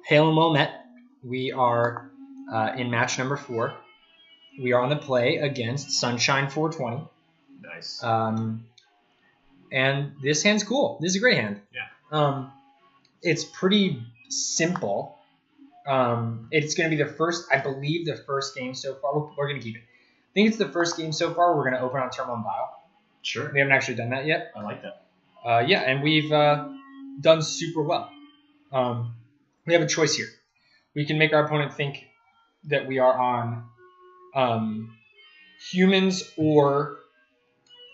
Hail and well met. We are in match number 4. We are on the play against Sunshine 420. Nice. And this hand's cool. This is a great hand. Yeah. It's pretty simple. It's going to be the first, I believe, the first game so far. We're going to keep it. I think it's the first game so far we're going to open on turn 1 Vial. Sure. We haven't actually done that yet. I like that. Yeah, and we've done super well. We have a choice here. We can make our opponent think that we are on humans or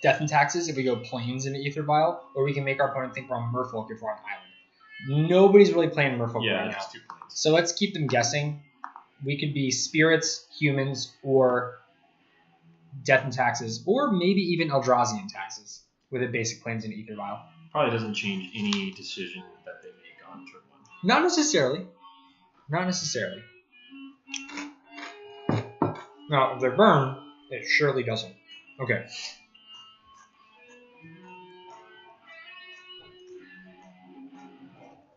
Death and Taxes if we go plains into Aether Vial, or we can make our opponent think we're on Merfolk if we're on Island. Nobody's really playing Merfolk right now. Too plains. So let's keep them guessing. We could be spirits, humans, or Death and Taxes, or maybe even Eldrazi and Taxes with a basic plains in Aether Vial. Probably doesn't change any decision that they make on turn 1. Not necessarily. Not necessarily. Now, if they burn, it surely doesn't. Okay.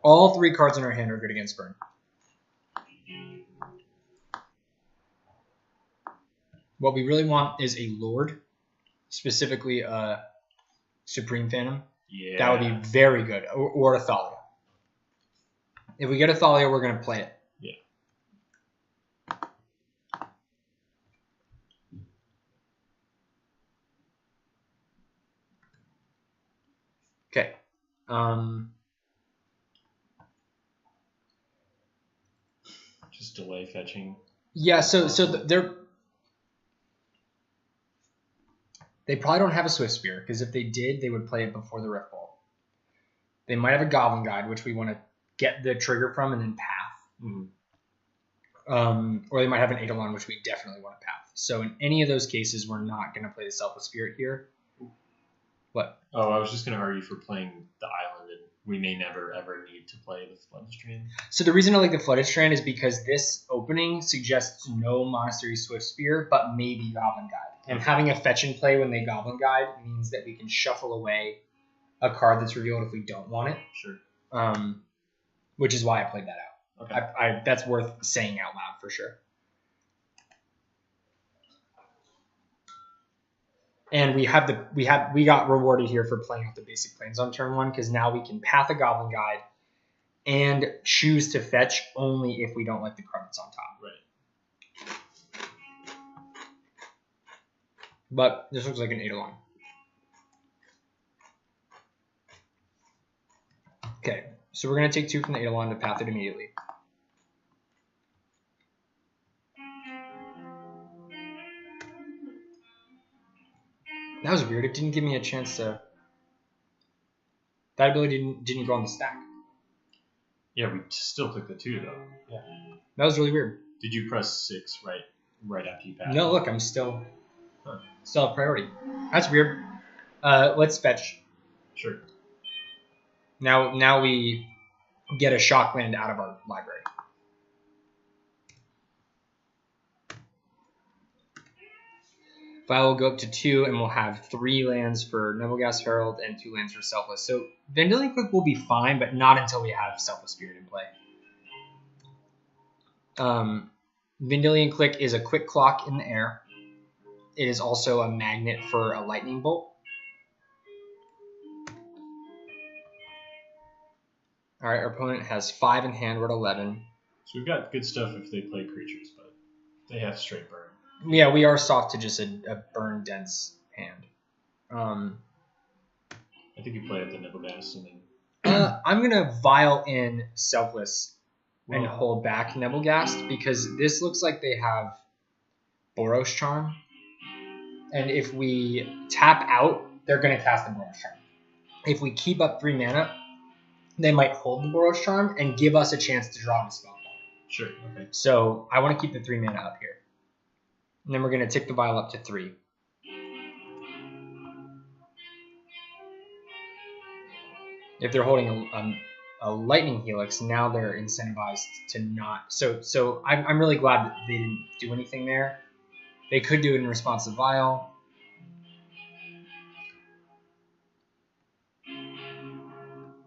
All 3 cards in our hand are good against burn. What we really want is a Lord, specifically a Supreme Phantom. Yeah. That would be very good. Or a Thalia. If we get a Thalia, we're going to play it. Yeah. Okay. Just delay fetching. Yeah, so they probably don't have a Swift Spear, because if they did, they would play it before the Rift Bolt. They might have a Goblin Guide, which we want to get the trigger from and then path. Mm-hmm. Or they might have an Eidolon, which we definitely want to path. So in any of those cases, we're not going to play the Selfless Spirit here. What? Oh, I was just going to argue for playing the island, and we may never, ever need to play the Flooded Strand. So the reason I like the Flooded Strand is because this opening suggests no Monastery Swift Spear, but maybe Goblin Guide. And having a fetch and play when they Goblin Guide means that we can shuffle away a card that's revealed if we don't want it. Sure. Which is why I played that out. Okay. That's worth saying out loud for sure. And we got rewarded here for playing out the basic plains on turn 1, because now we can path a Goblin Guide and choose to fetch only if we don't like the card that's on top. Right. But this looks like an Eidolon. Okay, so we're going to take 2 from the Eidolon to path it immediately. That was weird. It didn't give me a chance to... That ability didn't go on the stack. Yeah, we still took the 2, though. Yeah. That was really weird. Did you press 6 right after you passed? No, look, I'm still a priority. That's weird. Let's fetch. Sure. Now we get a shock land out of our library. Vial will go up to 2, and we'll have 3 lands for Nebelgast Herald and 2 lands for Selfless. So Vendilion Clique will be fine, but not until we have Selfless Spirit in play. Vendilion Clique is a quick clock in the air. It is also a magnet for a lightning bolt. All right, our opponent has 5 in hand. We're at 11. So we've got good stuff if they play creatures, but they have straight burn. Yeah, we are soft to just a burn dense hand. I think you play at the Nebelgast and then. I'm gonna Vial in Selfless and hold back Nebelgast, because this looks like they have Boros Charm, and if we tap out, they're gonna cast the Boros Charm. If we keep up 3 mana, they might hold the Boros Charm and give us a chance to draw the Spell Queller. Sure. Okay. So I want to keep the 3 mana up here. And then we're going to tick the Vial up to 3. If they're holding a Lightning Helix, now they're incentivized to not. So I'm really glad that they didn't do anything there. They could do it in response to Vial.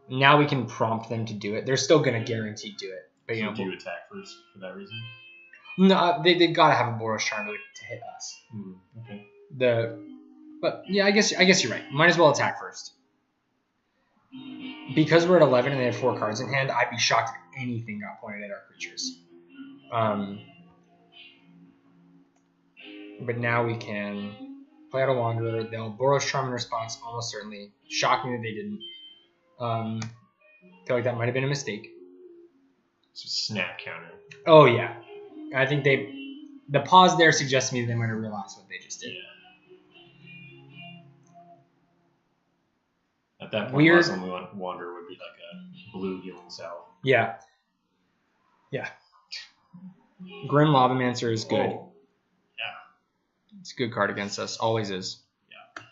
Now we can prompt them to do it. They're still going to guarantee do it. But, So do you attack first for that reason? No, they gotta have a Boros Charm to hit us. Okay. But yeah, I guess you're right. Might as well attack first. Because we're at 11 and they have 4 cards in hand, I'd be shocked if anything got pointed at our creatures. But now we can play out a Wanderer. They'll Boros Charm in response, almost certainly. Shocking that they didn't. Feel like that might have been a mistake. It's a snap counter. Oh yeah, I think the pause there suggests to me that they might have realized what they just did. Yeah. At that point, Weird. Mausoleum Wanderer would be like a blue healing salve. Yeah. Yeah. Grim Lavamancer is good. Oh. Yeah. It's a good card against us. Always is. Yeah.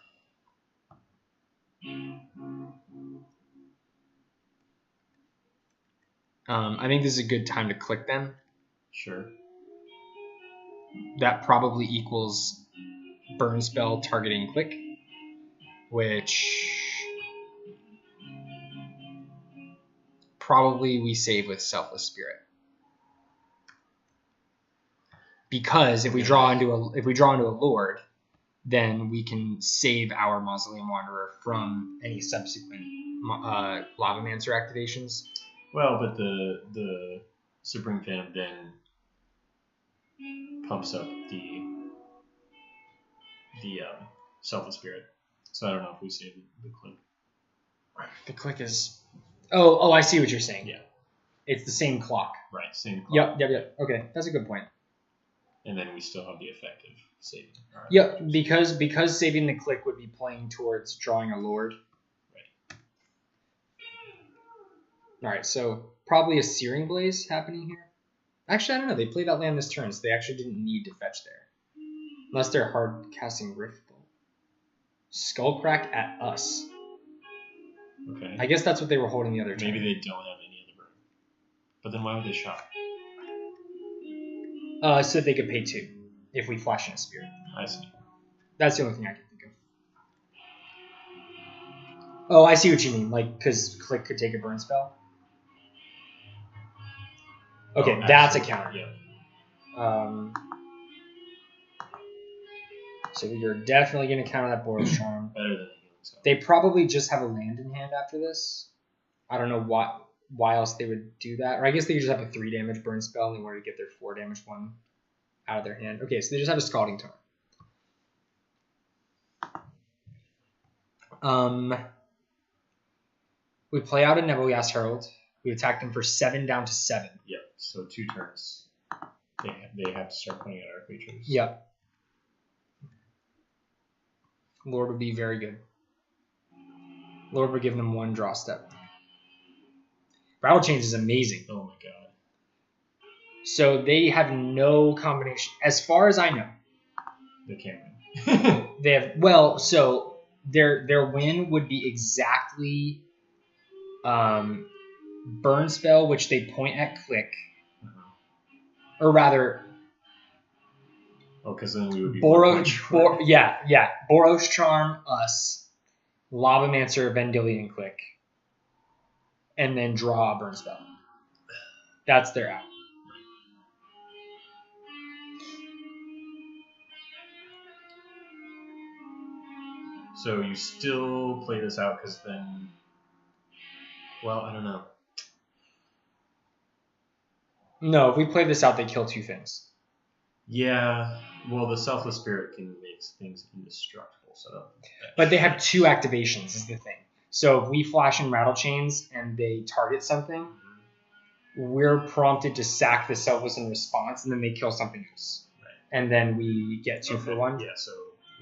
I think this is a good time to click them. Sure. That probably equals burn spell targeting click, which probably we save with Selfless Spirit. Because if we draw into a Lord, then we can save our Mausoleum Wanderer from any subsequent Lavamancer activations. Well, but the Supreme Phantom then pumps up the Selfless Spirit. So I don't know if we save the click. The click is... Oh, I see what you're saying. Yeah. It's the same clock. Right, same clock. Yep. Okay, that's a good point. And then we still have the effective saving. Right. Yep, because saving the click would be playing towards drawing a Lord. Right. Alright, so probably a Searing Blaze happening here. Actually, I don't know. They played that land this turn, so they actually didn't need to fetch there. Unless they're hard casting Riftbolt. Skullcrack at us. Okay. I guess that's what they were holding the other turn. Maybe they don't have any other burn. But then why would they shock? So that they could pay 2 if we flash in a Spirit. I see. That's the only thing I can think of. Oh, I see what you mean. Like, because Click could take a burn spell? Okay, that's a counter. Yeah. So you're definitely going to counter that Boros Charm. Better than a healing spell. They probably just have a land in hand after this. I don't know why else they would do that. Or I guess they just have a 3 damage burn spell and they wanted to get their 4 damage one out of their hand. Okay, so they just have a Scalding Tarn. We play out a Nebelgast Herald. We attack them for 7 down to 7. Yep. So 2 turns. They have to start playing at our creatures. Yep. Lord would be very good. Lord would give them 1 draw step. Rattlechains is amazing. Oh my god. So they have no combination. As far as I know. They can't win. They have so their win would be exactly burn spell, which they point at Click. Or rather, because then we would be Boros Charm us, Lavamancer, Vendilion Clique, and then draw a burn spell. That's their out. So you still play this out because then, well, I don't know. No, if we play this out, they kill 2 things. Yeah, well, the Selfless Spirit can make things indestructible. So, but they have 2 activations is the thing. So if we flash in Rattlechains and they target something, we're prompted to sack the Selfless in response, and then they kill something else. Right. And then we get 2 for 1. Yeah, so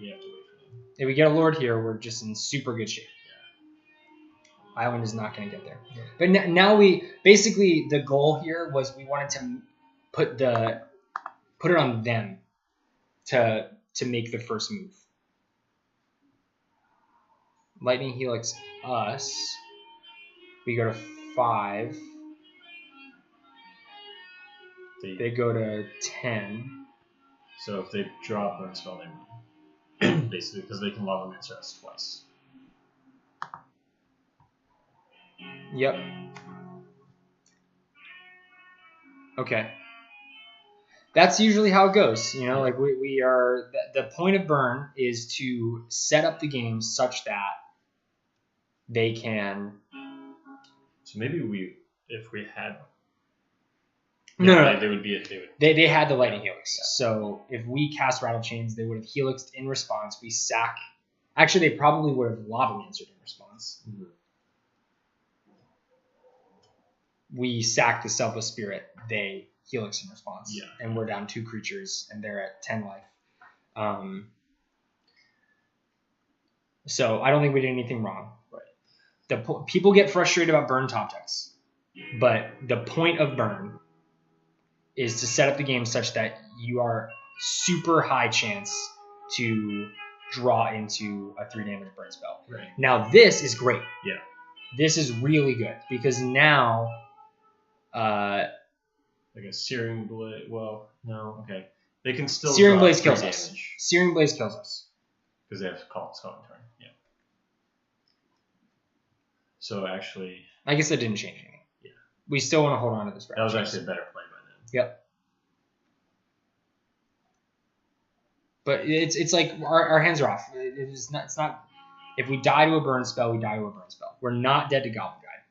we have to wait for them. If we get a Lord here, we're just in super good shape. Yeah. Island is not going to get there. Yeah. But now basically the goal here was we wanted to put it on them to make the first move. Lightning Helix us. We go to 5. They go to 10. So if they draw a burn spell, they win. Basically, because they can Lavamancer us twice. Yep. Okay. That's usually how it goes. You know, like we are. The point of burn is to set up the game such that they can. So maybe if we had. No. They would be. They had the Lightning Helix. Yeah. So if we cast Rattlechains, they would have Helixed in response. We sack. Actually, they probably would have Lavamancered in response. Mm-hmm. We sack the Selfless Spirit. They Helix in response. Yeah. And we're down 2 creatures, and they're at 10 life. So I don't think we did anything wrong. Right. People get frustrated about burn top decks, but the point of burn is to set up the game such that you are super high chance to draw into a 3 damage burn spell. Right. Now this is great. Yeah. This is really good because now like a Searing Blade. Well, no. Okay. They can still Searing draw Blaze 3 kills damage. us. Searing Blaze kills us. Because they have Scalding Tarn. Yeah. So actually, I guess that didn't change anything. Yeah. We still want to hold on to this. That was actually a better play by then. Yep. But it's like our hands are off. It's not. If we die to a burn spell, we die to a burn spell. We're not dead to Goblin Guide.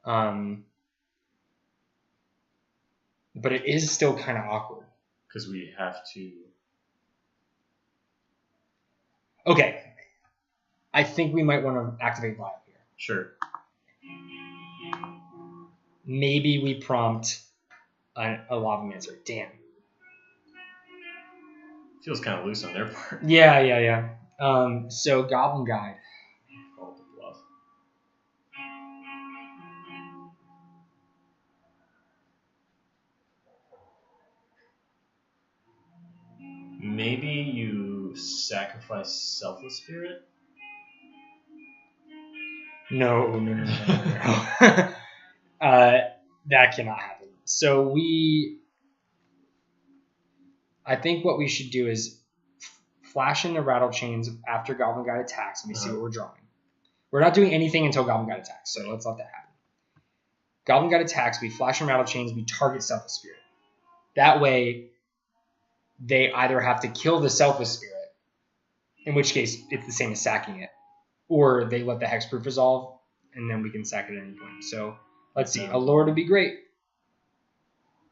Right. But it is still kind of awkward. Because we have to. Okay. I think we might want to activate Vial here. Sure. Maybe we prompt a Lavamancer. Damn. Feels kind of loose on their part. Yeah. So Goblin Guide. Call the bluff. Maybe you sacrifice Selfless Spirit? No. That cannot happen. So I think what we should do is flash in the Rattlechains after Goblin Guide attacks, and we see what we're drawing. We're not doing anything until Goblin Guide attacks, so let's let that happen. Goblin Guide attacks, we flash in Rattlechains, we target Selfless Spirit. That way, they either have to kill the Selfless Spirit, in which case it's the same as sacking it, or they let the Hexproof resolve, and then we can sack it at any point. So let's see. A Lord would be great.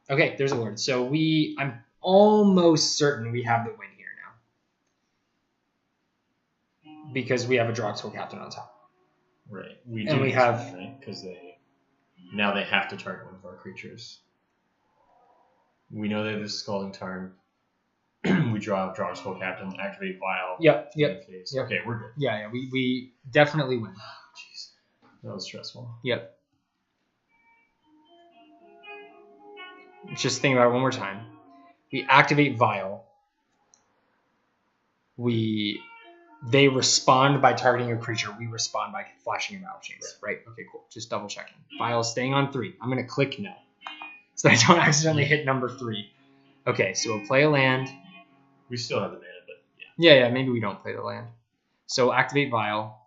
Okay, there's a Lord. So I'm almost certain we have the win here now. Because we have a Drogskol Captain on top. Right. We have... Because now they have to target one of our creatures. We know they have this Scalding Tarn. We draw Drogskol Captain, activate Vial. Yep. Okay, we're good. Yeah, we definitely win. Jeez. That was stressful. Yep. Just think about it one more time. We activate Vial. They respond by targeting a creature. We respond by flashing in Rattlechains. Right. Okay, cool. Just double checking. Vial staying on 3. I'm going to click no. So I don't accidentally hit number 3. Okay, so we'll play a land. We still have the mana, but yeah. Yeah, maybe we don't play the land. So activate Vial.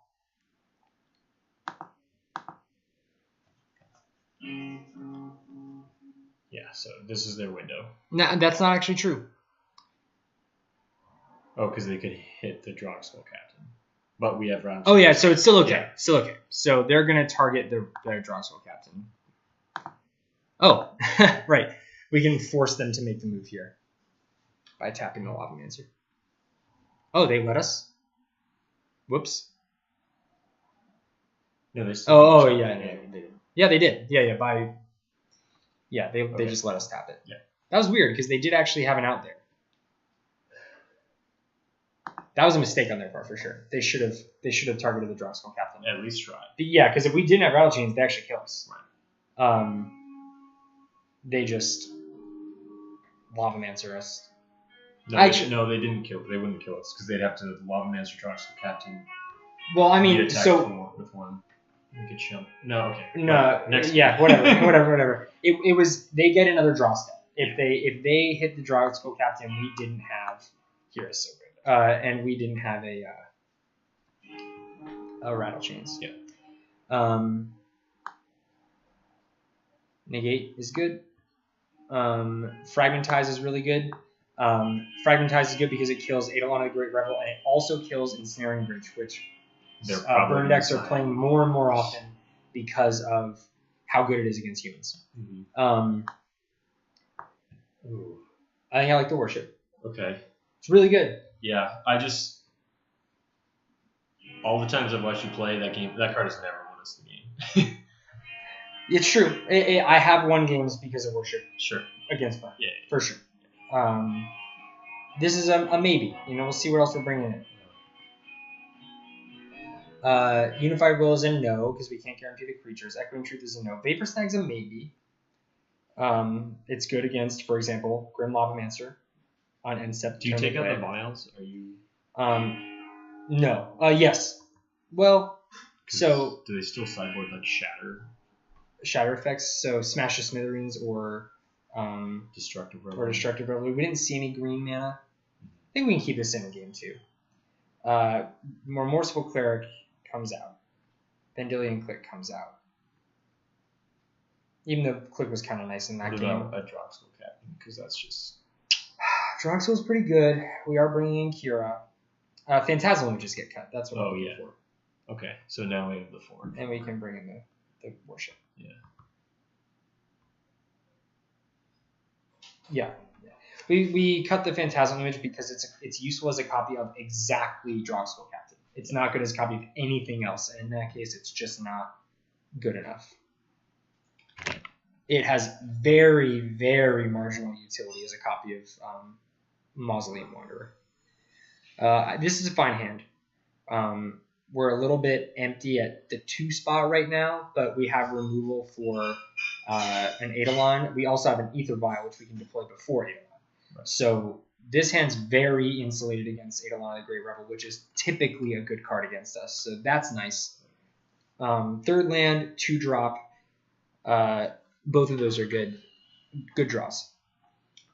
Yeah, so this is their window. No, that's not actually true. Oh, because they could hit the Drogskol Captain. But we have round. Oh, yeah, so it's still okay. Yeah. Still okay. So they're going to target their Drogskol Captain. Oh, right. We can force them to make the move here by tapping the Lavamancer. Oh, they let us? Whoops. No, they still. Oh, yeah, they did. Yeah, they did. They just let us tap it. Yeah. That was weird because they did actually have an out there. That was a mistake on their part for sure. They should have targeted the Drogskol Captain. At least try. Yeah, because if we didn't have Rattlechains, they actually kill us. Right. They just Lavamancer us. No, no, they didn't kill. They wouldn't kill us because they'd have to Lavamancer Drogskol Captain. Well, I mean, with one. We could jump. No, okay. No, next. Yeah, whatever. It was they get another draw step if they hit the Drogskol Captain. We didn't have here is so good, and we didn't have a Rattlechains. Yeah. Negate is good. Fragmentize is really good. Fragmentize is good because it kills Eidolon of the Great Revel, and it also kills Ensnaring Bridge, which burn decks are playing more and more often because of how good it is against humans. Mm-hmm. I think I like the Worship. Okay. It's really good. Yeah, all the times I've watched you play that game, that card has never won us the game. It's true. I have won games because of Worship. Sure. Against Burn. Yeah. For sure. This is a maybe. We'll see what else we're bringing in. Unified Will is a no because we can't guarantee the creatures. Echoing Truth is a no. Vapor Snag's a maybe. It's good against, for example, Grim Lavamancer on end step. Do you take out the vials? Are you? No. Yes. Well, so do they still sideboard like shatter effects? So Smash the Smithereens or Destructive Revelry. We didn't see any green mana. I think we can keep this in game too. Remorseful Cleic comes out. Vendilion Clique comes out. Even though Clique was kind of nice in that game. What about a Drogskol Captain? Because that's just... Drogskol is pretty good. We are bringing in Kira. Phantasmal Images get cut. That's what I'm looking for. Okay, so now we have the 4. And we can bring in the Worship. Yeah. We cut the Phantasmal Image because it's useful as a copy of exactly Drogskol Captain. It's not good as a copy of anything else, and in that case, it's just not good enough. It has very, very marginal utility as a copy of Mausoleum Wanderer. This is a fine hand. We're a little bit empty at the 2 spot right now, but we have removal for an Eidolon. We also have an Aether Vial, which we can deploy before Eidolon. Right. So this hand's very insulated against Eidolon of the Great Revel, which is typically a good card against us. So that's nice. Third land, 2-drop. Both of those are good draws.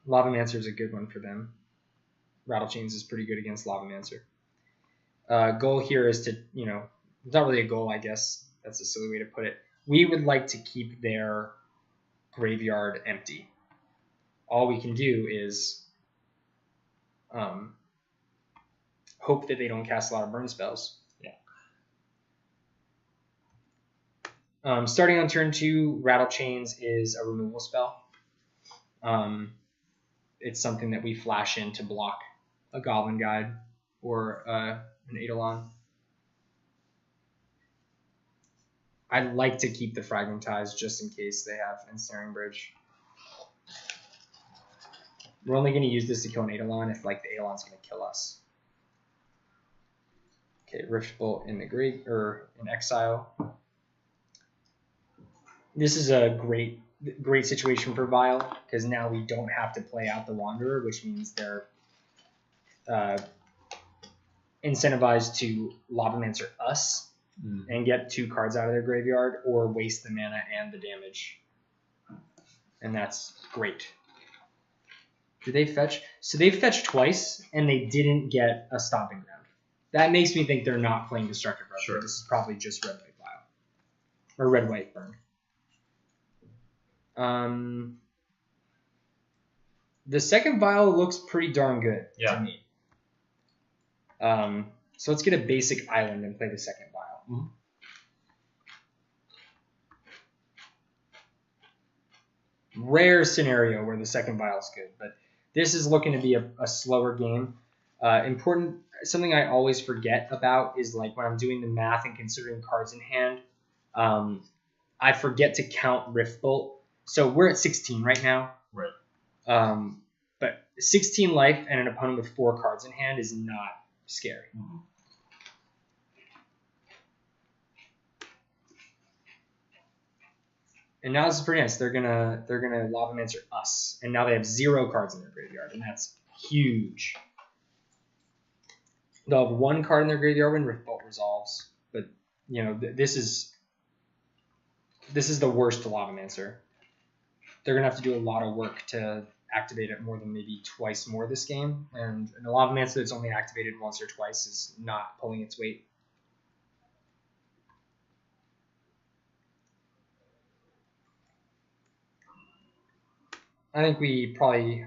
Lavamancer is a good one for them. Rattlechains is pretty good against Lavamancer. Goal here is to, it's not really a goal, I guess. That's a silly way to put it. We would like to keep their graveyard empty. All we can do is hope that they don't cast a lot of burn spells. Yeah. Starting on turn 2, Rattlechains is a removal spell. It's something that we flash in to block a Goblin Guide or an Eidolon. I'd like to keep the Fragmentize just in case they have Ensnaring Bridge. We're only going to use this to kill an Eidolon if the Eidolon's going to kill us. Okay, Riftbolt in in Exile. This is a great situation for Vial because now we don't have to play out the Wanderer, which means they're incentivized to Lavamancer us and get 2 cards out of their graveyard or waste the mana and the damage. And that's great. Do they fetch? So they fetched twice and they didn't get a Stomping Ground. That makes me think they're not playing Destructive Revelry. Sure. This is probably just Red-White Vial. Or Red-White Burn. The second Vial looks pretty darn good to me. So let's get a basic island and play the second Vial. Mm-hmm. Rare scenario where the second Vial is good, but this is looking to be a slower game. Something I always forget about is when I'm doing the math and considering cards in hand, I forget to count Riftbolt. So we're at 16 right now. Right. But 16 life and an opponent with 4 cards in hand is not scary. Mm-hmm. And now this is pretty nice. They're gonna Lavamancer us, and now they have 0 cards in their graveyard, and that's huge. They'll have 1 card in their graveyard when Riftbolt resolves, but this is the worst Lavamancer. They're gonna have to do a lot of work to activate it more than maybe twice more this game, and a Lavamancer that's only activated once or twice is not pulling its weight. I think we probably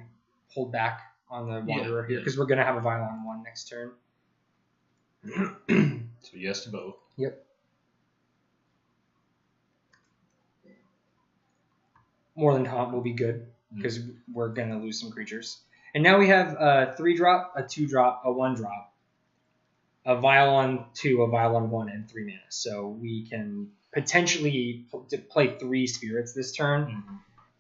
hold back on the Wanderer here because we're going to have a Vial on 1 next turn. So yes to both. Yep. Moorland Haunt will be good because we're going to lose some creatures. And now we have a 3-drop, a 2-drop, a 1-drop, a Vial on 2, a Vial on 1, and 3 mana. So we can potentially play 3 spirits this turn,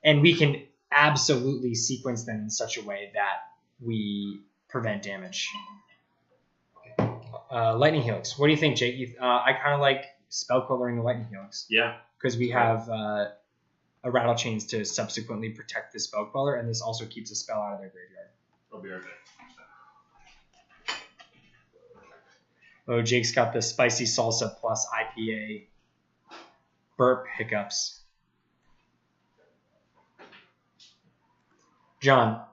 and we can absolutely sequence them in such a way that we prevent damage. Lightning Helix. What do you think, Jake? I kind of like Spell Quellering the Lightning Helix. Yeah. Because we have a Rattlechains to subsequently protect the Spell Queller, and this also keeps a spell out of their graveyard. I'll be right back. Oh, Jake's got the Spicy Salsa plus IPA burp hiccups. John,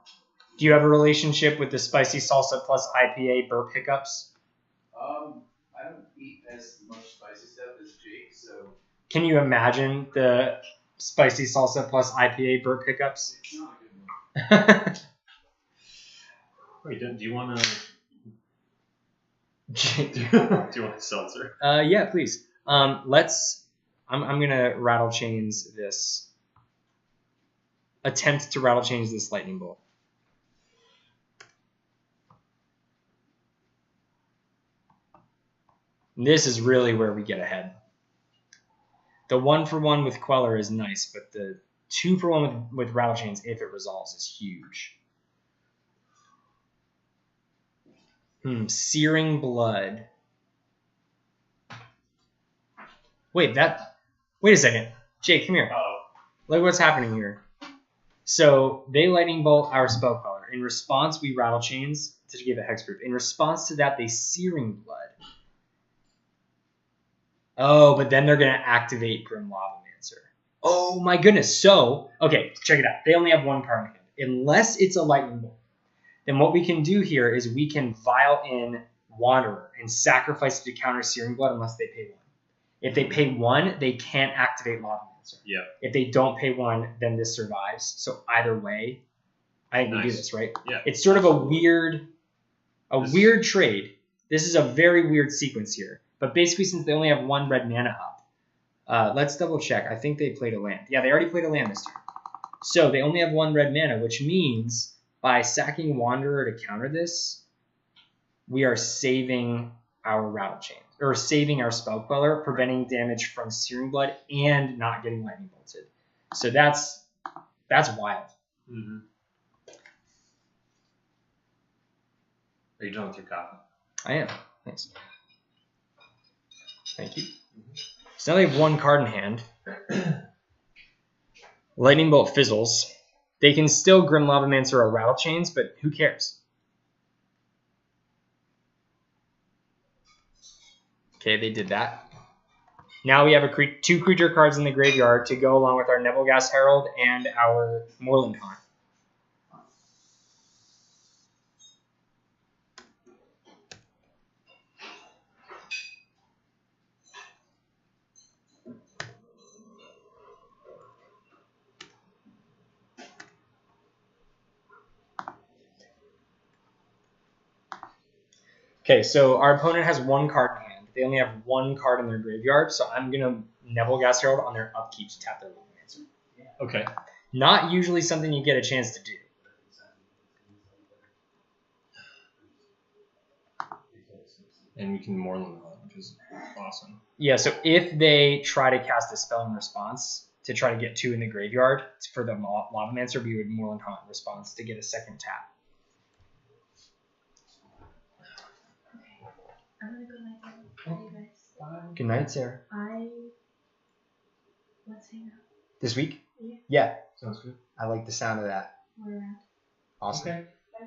do you have a relationship with the Spicy Salsa plus IPA burp hiccups? I don't eat as much spicy stuff as Jake, so... Can you imagine the Spicy Salsa plus IPA burp hiccups? It's not a good one. Wait, do you want to... Jake. Do you want a seltzer? Yeah, please. I'm gonna Rattlechains this. Attempt to Rattlechains this Lightning Bolt. This is really where we get ahead. The 1-for-1 with Queller is nice, but the 2-for-1 with Rattlechains, if it resolves, is huge. Searing Blood. Wait a second. Jake, come here. Uh-oh. Look what's happening here. So they Lightning Bolt our Spell Queller. In response, we Rattlechains to give a hexproof. In response to that, they Searing Blood. Oh, but then they're going to activate Grim Lavamancer. Oh my goodness. So, okay, check it out. They only have 1 card in hand. Unless it's a Lightning Bolt, then what we can do here is we can Vial in Wanderer and sacrifice it to counter Searing Blood unless they pay 1. If they pay 1, they can't activate Lavamancer. Yeah. If they don't pay 1, then this survives. So either way, I think we do this, right? Yeah. It's sort of a weird trade. This is a very weird sequence here. But basically, since they only have 1 red mana up, let's double check. I think they played a land. Yeah, they already played a land this turn. So they only have 1 red mana, which means by sacking Wanderer to counter this, we are saving our Rattlechain, or saving our Spell Queller, preventing damage from Searing Blood and not getting Lightning Bolted. So that's wild. Mm-hmm. Are you done with your coffee? I am. Thanks. Thank you. So now they have 1 card in hand. Lightning Bolt fizzles. They can still Grim Lavamancer or Rattlechains, but who cares? Okay, they did that. Now we have 2 creature cards in the graveyard to go along with our Nebelgast Herald and our Moorland Haunt. Okay, so our opponent has 1 card in hand. They only have 1 card in their graveyard, so I'm going to Nebelgast Herald on their upkeep to tap their Lavamancer. Okay. Not usually something you get a chance to do. And we can Moorland Haunt, which is awesome. Yeah, so if they try to cast a spell in response to try to get 2 in the graveyard for the Lavamancer, we would Moorland Haunt in response to get a 2nd tap. I'm gonna go night now. Bye, you guys. Good night, Sarah. Let's hang out. This week? Yeah. Yeah. Sounds good. I like the sound of that. We're around. Awesome. Okay. Bye.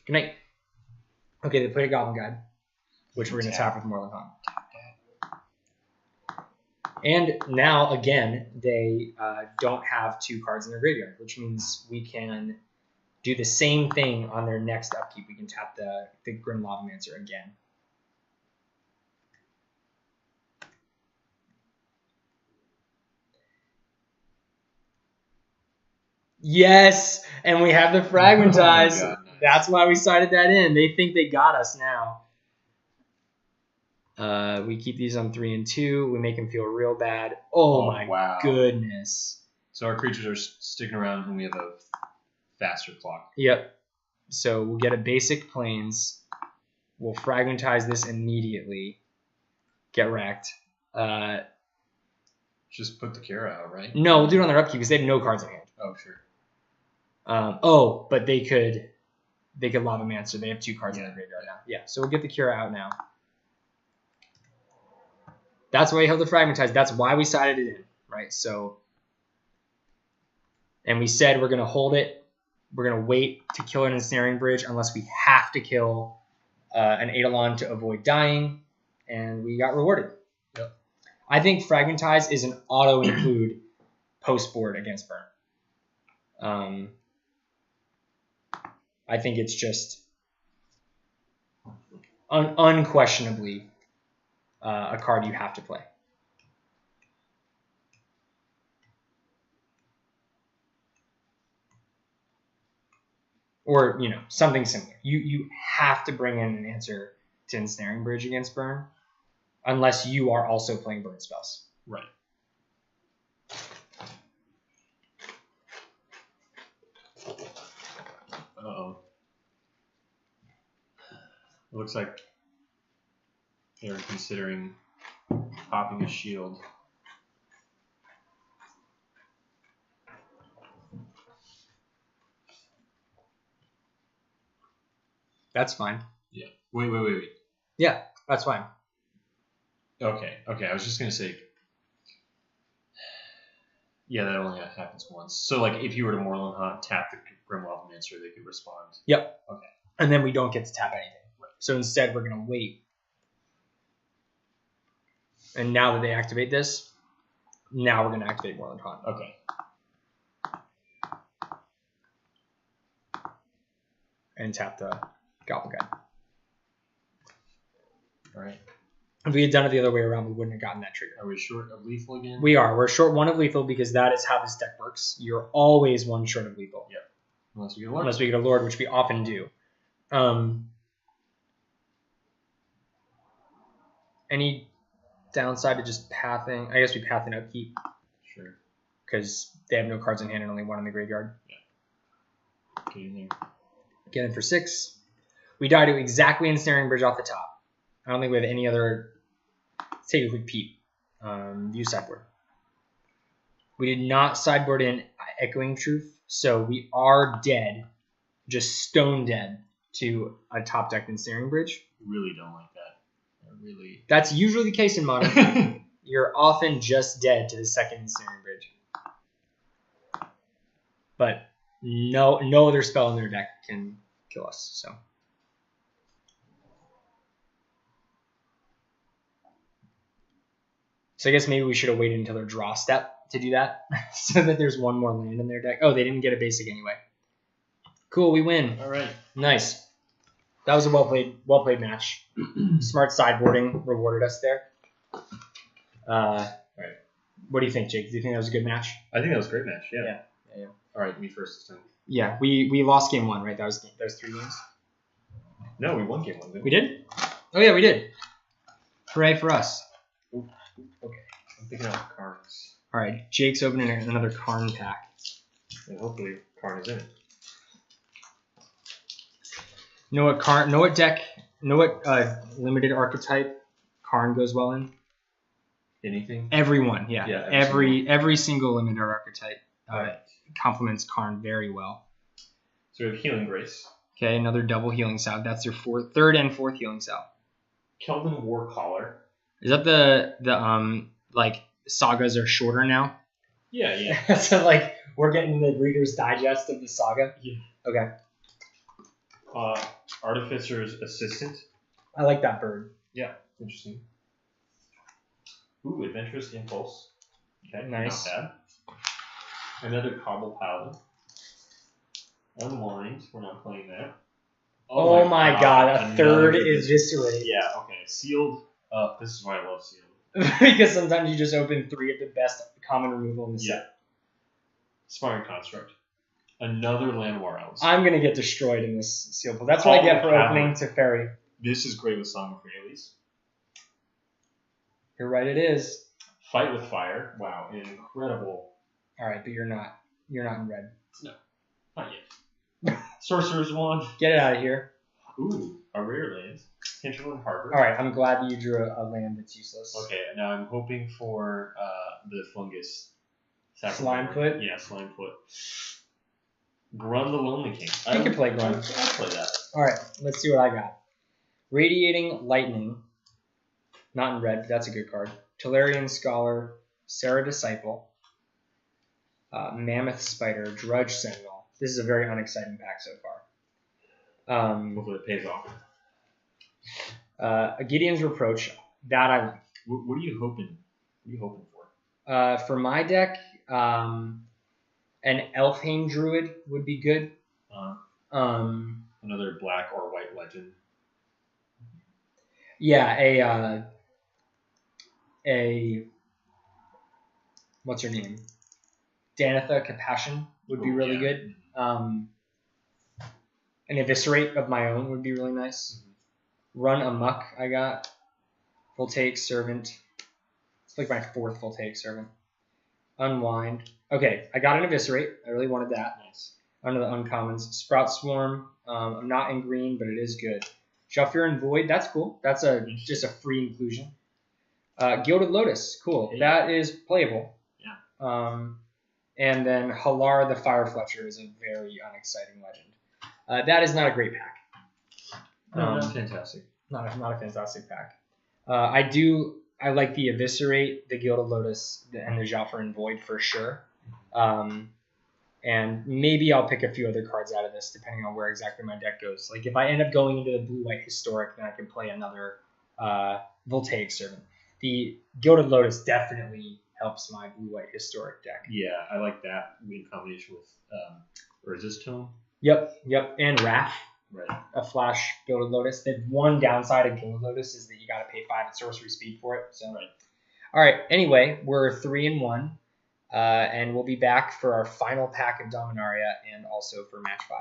Good night. Okay, they played a Goblin Guide, which we're going to tap with Moorland Haunt. And now, again, they don't have 2 cards in their graveyard, which means we can do the same thing on their next upkeep. We can tap the Grim Lavamancer again. Yes, and we have the Fragmentize. Oh my God, nice. That's why we cited that in. They think they got us now. We keep these on 3 and 2. We make them feel real bad. Oh my wow. goodness. So our creatures are sticking around and we have a faster clock. Yep. So we'll get a basic plains. We'll Fragmentize this immediately. Get wrecked. Just put the Kara out, right? No, we'll do it on their upkeep because they have no cards in hand. Oh, sure. But they could Lava Mancer. They have 2 cards in their graveyard now. Yeah, so we'll get the Kira out now. That's why we held the Fragmentize. That's why we sided it in, right? So, and we said we're going to hold it. We're going to wait to kill an Ensnaring Bridge unless we have to kill an Eidolon to avoid dying, and we got rewarded. Yep. I think Fragmentize is an auto-include post-board against burn. I think it's just unquestionably a card you have to play. Or, something similar. You have to bring in an answer to Ensnaring Bridge against burn unless you are also playing burn spells. Right. Uh-oh. It looks like they're considering popping a shield. That's fine. Yeah. Wait. Yeah, that's fine. Okay. I was just going to say, yeah, that only happens once. So, like, if you were to Moorland Haunt, tap the Grimlock Mancer, they could respond. Yep. Okay. And then we don't get to tap anything. Right. So instead, we're going to wait. And now that they activate this, now we're going to activate Moorland Haunt. Okay. And tap the Goblin Guide. All right. If we had done it the other way around, we wouldn't have gotten that trigger. Are we short of lethal again? We are. We're short 1 of lethal because that is how this deck works. You're always 1 short of lethal. Yep. Unless we get a Lord. Unless we get a Lord, which we often do. Any downside to just pathing? I guess we path and upkeep. Sure. Because they have no cards in hand and only 1 in the graveyard. Yeah. Get in there. Get in for 6. We die to exactly Ensnaring Bridge off the top. I don't think we have any other. Let's take a quick peep. View sideboard. We did not sideboard in Echoing Truth, so we are dead, just stone dead to a top decked Ensnaring Bridge. Really don't like that. I really. That's usually the case in Modern. You're often just dead to the second Ensnaring Bridge. But no other spell in their deck can kill us. So I guess maybe we should have waited until their draw step to do that, so that there's 1 more land in their deck. Oh, they didn't get a basic anyway. Cool, we win. All right. Nice. That was a well played match. Smart sideboarding rewarded us there. All right. What do you think, Jake? Do you think that was a good match? I think that was a great match. Yeah. Yeah. All right, me first this time. Yeah, we lost game 1, right? That was 3 games. No, we won game 1. Didn't We did? Oh yeah, we did. Hooray for us. Ooh, okay. I'm picking out cards. All right, Jake's opening another Karn pack. And hopefully Karn is in it. Know what limited archetype Karn goes well in? Anything? Everyone, yeah. Yeah, every single limited archetype complements Karn very well. So we have Healing Grace. Okay, another double healing salve. That's your 3rd and 4th healing salve. Keldon Warcaller. Is that the like sagas are shorter now? Yeah. So like we're getting the Reader's Digest of the saga. Yeah. Okay. Artificer's Assistant. I like that bird. Yeah, interesting. Ooh, Adventurous Impulse. Okay, Nice. Not bad. Another Cobble Paladin. Unwind. We're not playing that. Oh my god, a 3rd is Eviscerate. Yeah, okay. Sealed. This is why I love Sealed. Because sometimes you just open 3 of the best common removal in the set. Sparring Construct. Another Land War Elves. I'm gonna get destroyed in this seal pool. That's what I get for opening to Fairy. This is great with Song of Freyalise. You're right, it is. Fight with Fire. Wow, incredible. All right, but you're not in red. No, not yet. Sorcerer's Wand. Get it out of here. Ooh, a rare land. Hinterland Harbor. All right, I'm glad you drew a land that's useless. Okay, now I'm hoping for the fungus. Slimefoot? Yeah, Slimefoot. Grun the Lonely King. You can play Grun. I'll play that. All right, let's see what I got. Radiating Lightning. Not in red, but that's a good card. Tolarian Scholar, Sarah Disciple, Mammoth Spider, Drudge Sentinel. This is a very unexciting pack so far. Hopefully it pays off. A Gideon's Reproach. That I like. What are you hoping? What are you hoping for? For my deck, an Elfhane Druid would be good. Another black or white legend. Yeah, a what's her name? Danitha Compassion would be really good. An Eviscerate of my own would be really nice. Run Amok I got. Voltaic Servant. It's like my 4th Voltaic Servant. Unwind. Okay, I got an Eviscerate. I really wanted that. Nice. Under the uncommons. Sprout Swarm. I'm not in green, but it is good. Shelfir and Void. That's cool. That's just a free inclusion. Gilded Lotus. Cool. Hey. That is playable. Yeah. And then Halar the Fire Fletcher is a very unexciting legend. That is not a great pack. No, that's fantastic. Not a fantastic pack. I like the Eviscerate, the Gilded Lotus, and the Jalfur and Void for sure. And maybe I'll pick a few other cards out of this depending on where exactly my deck goes. Like if I end up going into the blue-white Historic, then I can play another Voltaic Servant. The Gilded Lotus definitely helps my blue-white Historic deck. Yeah, I like that in combination with Urza's Tome. Yep. And Wrath. Right. A flash Gilded Lotus. The one downside of Gilded Lotus is that you got to pay 5 at sorcery speed for it. So. Right. All right. Anyway, we're 3-1, and we'll be back for our final pack of Dominaria and also for match 5.